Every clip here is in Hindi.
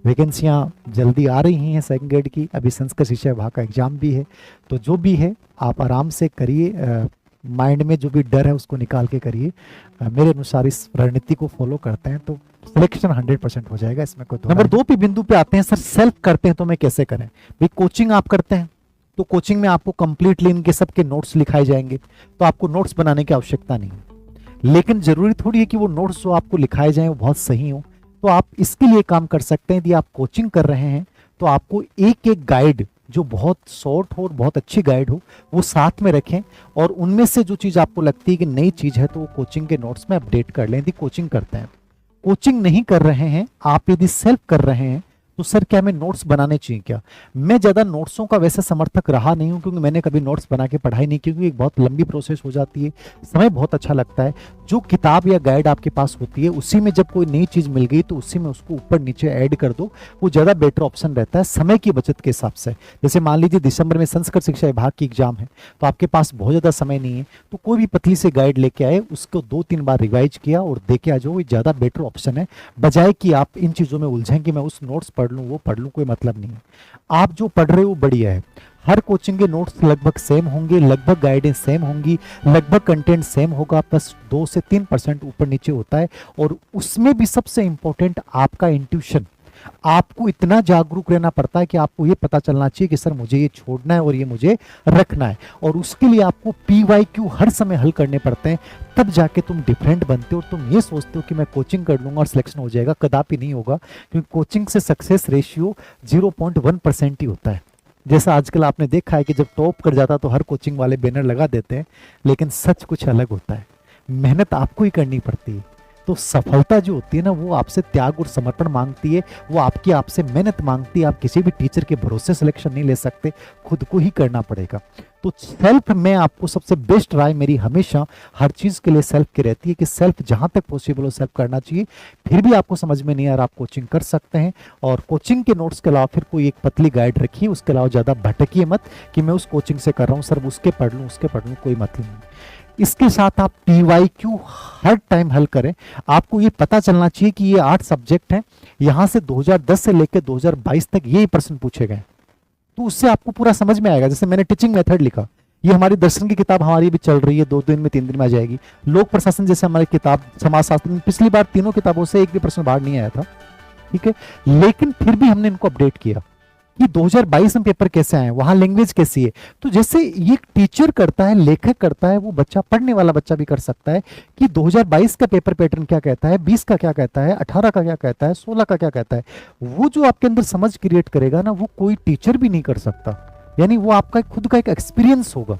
वैकेंसियाँ जल्दी आ रही हैं सेकंड ग्रेड की, अभी संस्कृत शिक्षा विभाग का एग्जाम भी है। तो जो भी है आप आराम से करिए, माइंड में जो भी डर है उसको निकाल के करिए। मेरे अनुसार इस रणनीति को फॉलो करते हैं तो सिलेक्शन 100% हो जाएगा, इसमें कोई नंबर 2 पे बिंदु पे आते हैं, सर सेल्फ करते हैं तो मैं कैसे करें। भाई कोचिंग आप करते हैं तो कोचिंग में आपको कंप्लीटली इनके सबके नोट्स लिखाए जाएंगे, तो आपको नोट्स बनाने की आवश्यकता नहीं है। लेकिन जरूरी थोड़ी है कि वो नोट्स जो आपको लिखाए जाएं वो बहुत सही हो। तो आप इसके लिए काम कर सकते हैं, यदि आप कोचिंग कर रहे हैं तो आपको एक एक गाइड जो बहुत शॉर्ट हो और बहुत अच्छी गाइड हो वो साथ में रखें, और उनमें से जो चीज़ आपको लगती है कि नई चीज़ है तो वो कोचिंग के नोट्स में अपडेट कर लें। यदि कोचिंग करते हैं, कोचिंग नहीं कर रहे हैं, आप यदि सेल्फ कर रहे हैं तो सर क्या हमें नोट्स बनाने चाहिए क्या। मैं ज़्यादा नोट्सों का वैसे समर्थक रहा नहीं हूं, क्योंकि मैंने कभी नोट्स बना के पढ़ाई नहीं, क्योंकि एक बहुत लंबी प्रोसेस हो जाती है, समय बहुत अच्छा लगता है। जो किताब या गाइड आपके पास होती है उसी में जब कोई नई चीज़ मिल गई तो उसी में उसको ऊपर नीचे ऐड कर दो, वो ज़्यादा बेटर ऑप्शन रहता है समय की बचत के हिसाब से। जैसे मान लीजिए दिसंबर में संस्कृत शिक्षा विभाग की एग्जाम है, तो आपके पास बहुत ज़्यादा समय नहीं है, तो कोई भी पतली से गाइड लेके आए, उसको 2-3 बार रिवाइज किया और देखे आ जाओ, ये ज़्यादा बेटर ऑप्शन है, बजाय कि आप इन चीज़ों में उलझें कि मैं उस नोट्स पढ़ लूँ वो पढ़ लूँ, कोई मतलब नहीं है। आप जो पढ़ रहे हो बढ़िया है, हर कोचिंग के नोट्स लगभग सेम होंगे, लगभग गाइडेंस सेम होंगी, लगभग कंटेंट सेम होगा, बस 2 से 3% ऊपर नीचे होता है। और उसमें भी सबसे इंपॉर्टेंट आपका इंट्यूशन, आपको इतना जागरूक रहना पड़ता है कि आपको ये पता चलना चाहिए कि सर मुझे ये छोड़ना है और ये मुझे रखना है, और उसके लिए आपको PYQ हर समय हल करने पड़ते हैं, तब जाके तुम डिफरेंट बनते हो। तुम ये सोचते हो कि मैं कोचिंग कर लूंगा और सिलेक्शन हो जाएगा, कदापि नहीं होगा, क्योंकि कोचिंग से सक्सेस रेशियो 0.1% ही होता है। जैसा आजकल आपने देखा है कि जब टॉप कर जाता तो हर कोचिंग वाले बैनर लगा देते हैं, लेकिन सच कुछ अलग होता है, मेहनत आपको ही करनी पड़ती है। तो सफलता जो होती है ना वो आपसे त्याग और समर्पण मांगती है, वो आपकी आपसे मेहनत मांगती है। आप किसी भी टीचर के भरोसे सिलेक्शन नहीं ले सकते, खुद को ही करना पड़ेगा। तो सेल्फ में आपको सबसे बेस्ट राय मेरी हमेशा हर चीज के लिए सेल्फ की रहती है कि सेल्फ जहां तक पॉसिबल हो सेल्फ करना चाहिए। फिर भी आपको समझ में नहीं आ रहा, आप कोचिंग कर सकते हैं, और कोचिंग के नोट्स के अलावा फिर कोई एक पतली गाइड रखिए, उसके अलावा ज्यादा भटकिए मत कि मैं उस कोचिंग से कर रहा हूँ सर, उसके पढ़ लूँ उसके पढ़ लूँ, कोई मतलब नहीं। इसके साथ आप PYQ हर टाइम हल करें। आपको ये पता चलना चाहिए कि ये 8 सब्जेक्ट हैं, यहां से 2010 से लेकर 2022 तक ये प्रश्न पूछे गए, तो उससे आपको पूरा समझ में आएगा। जैसे मैंने टीचिंग मेथड लिखा, ये हमारी दर्शन की किताब हमारी भी चल रही है, 2 दिन में 3 दिन में आ जाएगी। लोक प्रशासन जैसे हमारी किताब, समाजशास्त्र में पिछली बार तीनों किताबों से एक भी प्रश्न बाहर नहीं आया था, ठीक है, लेकिन फिर भी हमने इनको अपडेट किया कि 2022 में पेपर कैसे आए, वहां लैंग्वेज कैसी है। तो जैसे ये टीचर करता है, लेखक करता है, वो बच्चा, पढ़ने वाला बच्चा भी कर सकता है कि 2022 का पेपर पैटर्न क्या कहता है, 20 का क्या कहता है, 18 का क्या कहता है, 16 का क्या कहता है। वो जो आपके अंदर समझ क्रिएट करेगा ना, वो कोई टीचर भी नहीं कर सकता। यानी वो आपका खुद का एक एक्सपीरियंस होगा,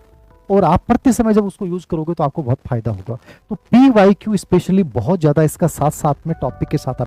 और आप पढ़ते समय जब उसको यूज करोगे तो आपको बहुत फायदा होगा। तो PYQ स्पेशली बहुत ज्यादा इसका साथ साथ में टॉपिक के साथ